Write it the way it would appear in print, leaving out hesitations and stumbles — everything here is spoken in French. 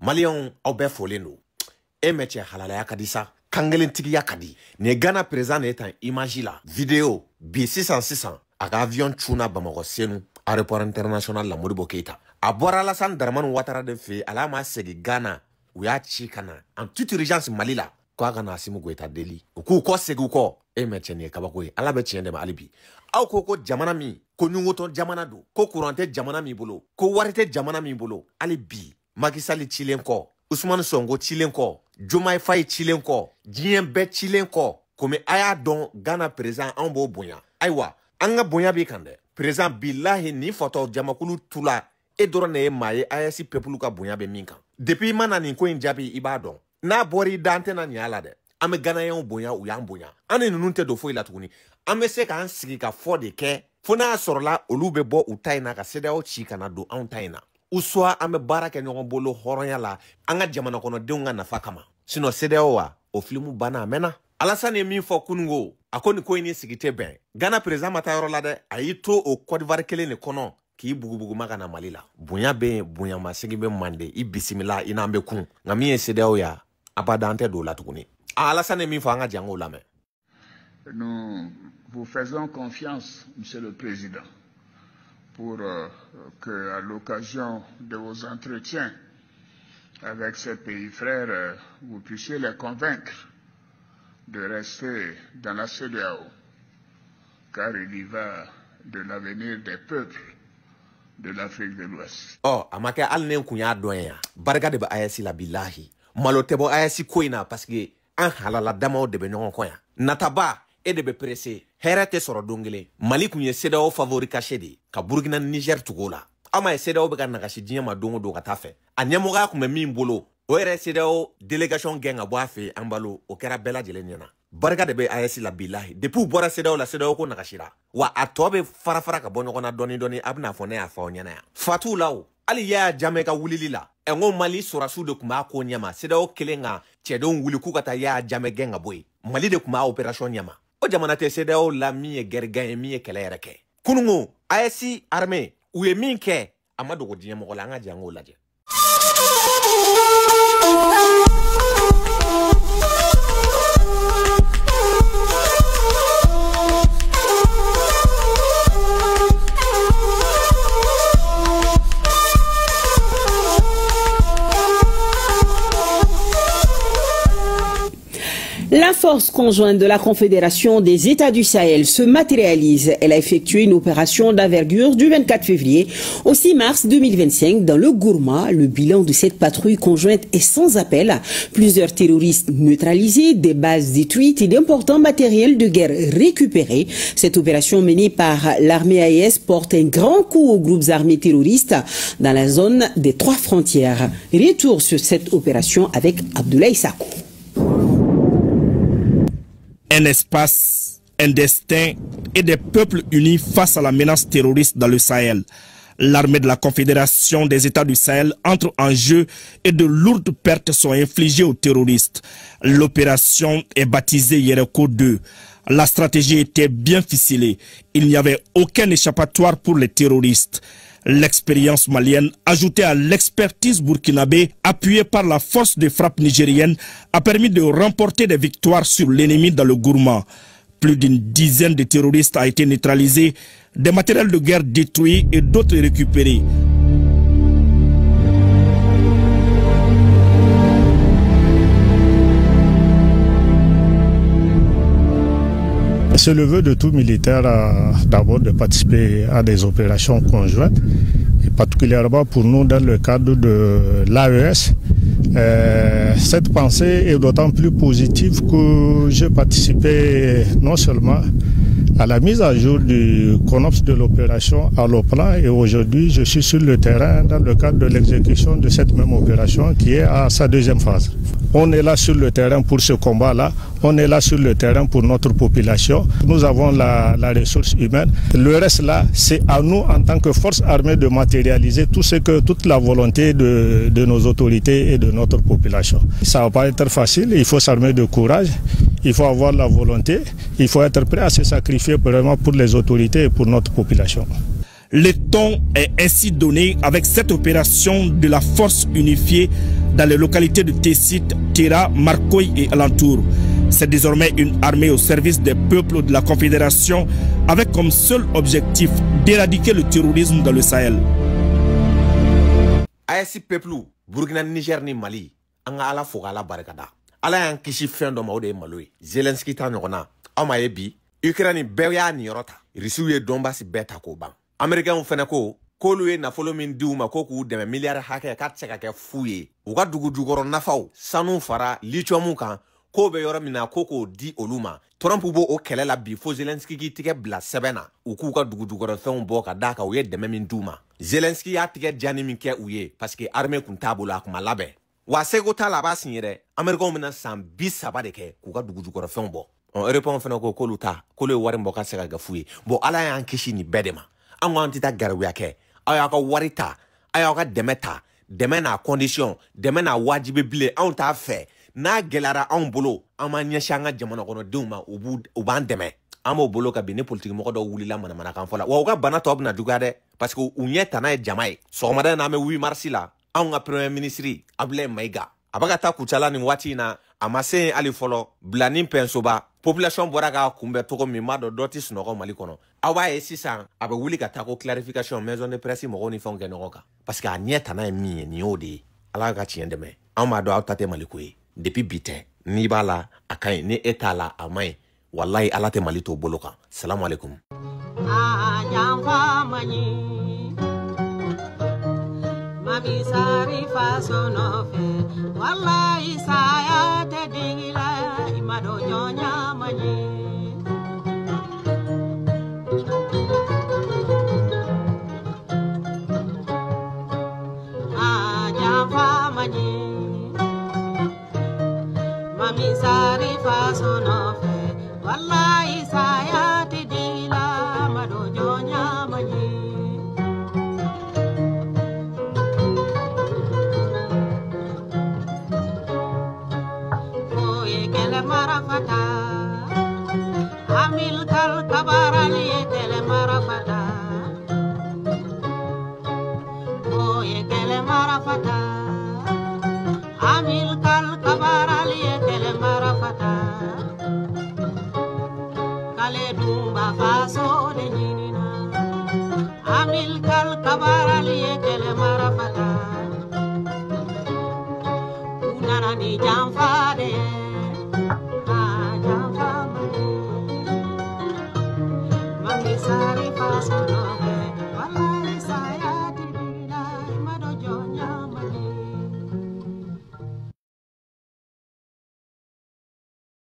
Malion aube foleno. E meche halalaya kadisa. Kangelen tigiya kadi. Ne Ghana président etan image la. Vidéo. Bi 600. Aka avion tchuna Bamako senu. Aéroport international la Modibo Keita. A bora Alassane Dramane Ouattara de fe. Alama segi Ghana. Ouya chikana. En toute urgence Mali la. Kwa Ghana asimu gweta deli. Uku ko segi ko. E meche ne kabakwe. Alabe chiende ma alibi. Au koko jamana mi. Ko nyungoton jamana do. Ko courante jamana mi bolo. Ko warite jamana mi bolo. Alibi. Macky Sall chilen ko. Ousmane Sonko chilen ko. Diomaye Faye chilen ko. Diyen be chilen ko. Kome aya don Ghana président anbo bonya. Aywa. Anga bonya bi kande. Président billahi ni foto jamakulu tula. E dorone maye ayasi pepulu ka bonya be minkan. Depuis mana ni ko injabi ibadon. Na bori dante na nyala de. Ame Ghana yon bonya ou yan bonya. Ane nununte do fo ila tukuni. Ame se ka ansigi ka fo de ke. Fona sorla olube bo utaina ka seda o chika na do antaina. Uswa ame barake nyon bolo horonya la. Anga jamana kono deunga na fakama. Sino seda wa o filmu bana amena. Alassane mi fo kunungo. Akoni ko ini sigite ben. Ghana président matayoro la de. Ayito o Côte d'Ivoire kele ne kono. Ki bugu maga na malila. Bunya be bunya masigi be mande. I bisimila inambe kun. Ngamiye seda o ya. Abadante do la tukuni. Alassane mi fo anga jango la me. Nous vous faisons confiance, Monsieur le Président, pour que, à l'occasion de vos entretiens avec ces pays frères, vous puissiez les convaincre de rester dans la CEDEAO, car il y va de l'avenir des peuples de l'Afrique de l'Ouest. Oh, amake alne kunya doya. Barga de ba ayasi la billahi. Malotebo ayasi koina parce que an halala dama de be nyon koya. Nataba et de be pressé. Herate soro dongele. Mali kunye CEDEAO favori kashedi. Ka Burkina Niger tugola. Ama CEDEAO beka nagashi dinyama dongo do katafe. Anyamoga kume mimbolo. Oere CEDEAO délégation genga boafe ambalo okera bela jeleniana. Barga de be ayesi la billahi. Depuis bora CEDEAO la CEDEAO ko nagashira. Wa atobe farafara ka bonyo kona doni abna fone ya faonyana ya. Fatu lao. Ali ya Jamaica wulilila. Engo Mali sorasu de kuma ko nyama. CEDEAO kelenga chedon wuli kukata ya Jamaica nga boy. Mali de kuma operation nyama. O jamana te CEDEAO la mi e gergan mi e kelere ke. Kunungo ASI armée ou e minke amado ko dinya mo la nga jango laje. La force conjointe de la Confédération des États du Sahel se matérialise. Elle a effectué une opération d'envergure du 24 février au 6 mars 2025 dans le Gourma. Le bilan de cette patrouille conjointe est sans appel. Plusieurs terroristes neutralisés, des bases détruites et d'importants matériels de guerre récupérés. Cette opération menée par l'armée AES porte un grand coup aux groupes armés terroristes dans la zone des 3 frontières. Retour sur cette opération avec Abdoulaye Sakou. Un espace, un destin et des peuples unis face à la menace terroriste dans le Sahel. L'armée de la Confédération des États du Sahel entre en jeu et de lourdes pertes sont infligées aux terroristes. L'opération est baptisée Yereko 2. La stratégie était bien ficelée. Il n'y avait aucun échappatoire pour les terroristes. L'expérience malienne, ajoutée à l'expertise burkinabé, appuyée par la force de frappe nigérienne, a permis de remporter des victoires sur l'ennemi dans le Gourma. Plus d'une dizaine de terroristes a été neutralisés, des matériels de guerre détruits et d'autres récupérés. C'est le vœu de tout militaire d'abord de participer à des opérations conjointes, et particulièrement pour nous dans le cadre de l'AES. Cette pensée est d'autant plus positive que j'ai participé non seulement à la mise à jour du CONOPS de l'opération à l'OPLA et aujourd'hui je suis sur le terrain dans le cadre de l'exécution de cette même opération qui est à sa 2e phase. On est là sur le terrain pour ce combat-là, on est là sur le terrain pour notre population. Nous avons la ressource humaine. Le reste là, c'est à nous en tant que force armée de matérialiser toute la volonté de nos autorités et de notre population. Ça ne va pas être facile, il faut s'armer de courage, il faut avoir la volonté, il faut être prêt à se sacrifier vraiment pour les autorités et pour notre population. Le ton est ainsi donné avec cette opération de la force unifiée dans les localités de Tessit, Tera, Marcoy et alentours. C'est désormais une armée au service des peuples de la Confédération avec comme seul objectif d'éradiquer le terrorisme dans le Sahel. ASI peuple, Burkina, Niger ni Mali, anga ala foga ala barakada. Ala yan kisi fen do maude maloi. Zelensky ta nyona. Ama ebi, Ukraine beya ni yorota. Risuye Donbass beta ko bang. American fene ko kolu na follow min diuma ko ku de milliard hake ka tseka ke fuye. Uga dugu dugoro nafaw. Sanu fara lithium kan ko be yoro mina koko di oluma. Trump bo o kelela bi fo Zelensky ki tike bla sebena. Uku ka dugu dugoro fen bo ka daka uye de min duma. Zelensky ya tike jani min ke uye parce que armée kun tabula kuma labe. Wa sego ta la ba sinyere American mina sam bisaba de ke ku ka dugu dugoro fen bo. On répond fena ko koluta kolu wari mbo ka seka ga fuye. Bo ala ya ankishi ni bedema. An tita garwe yake aya ka warita aya ka demeta demena condition demena wajibe bile an ta fe na gelara an bolo an ma nyashanga jamana kono duma uban deme an mo bolo ka bi ne politique mo do wulila mana kan fola wa ka bana to na dugade parce que unye tana jamae so mada na me 8 mars la an ka premier ministre Abdoulaye Maïga abaga ta kuchala ni wati na amase ali folo blani pensoba population boraga kumbe toko mima do dotis no Mali kono awa e sisan abe wuli ka tako clarification maison de presse mo ni fonke no ka parce que anyeta na mi ni odi ala ka tiende me ama do autate Mali ko depuis bité ni bala akai ni etala amai wallahi ala te Mali to boloka salam alaikum Mami sari faso no fe wallahi saya te dingila imado nyonya mani jafa mani Mami sari faso no fe wallahi saya te dingila imado nyonya mani marafata amil kal kabarali tele marafata oye tele marafata amil kal kabarali tele marafata kale dumba faso de nyinina amil kal kabarali tele marafata unana ni jamfade Mami sari paso no